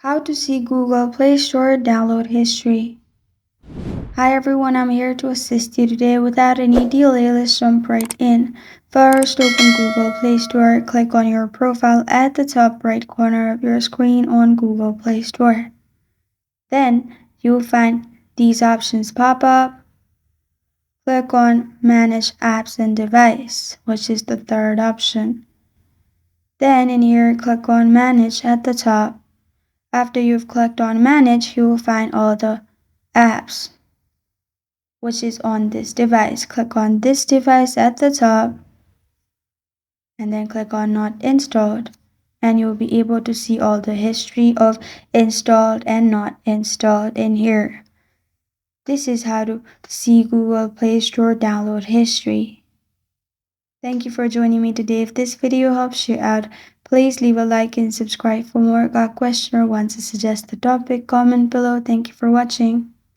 How to see Google Play Store download history. Hi everyone, I'm here to assist you today. Without any delay, let's jump right in. First, open Google Play Store. Click on your profile at the top right corner of your screen on Google Play Store. Then, you'll find these options pop up. Click on Manage Apps and Device, which is the third option. Then in here, click on Manage at the top. After you've clicked on Manage, you will find all the apps, which is on this device. Click on this device at the top and then click on Not Installed, and you'll be able to see all the history of installed and not installed in here. This is how to see Google Play Store download history. Thank you for joining me today. If this video helps you out, please leave a like and subscribe for more. Got a question or want to suggest a topic? Comment below. Thank you for watching.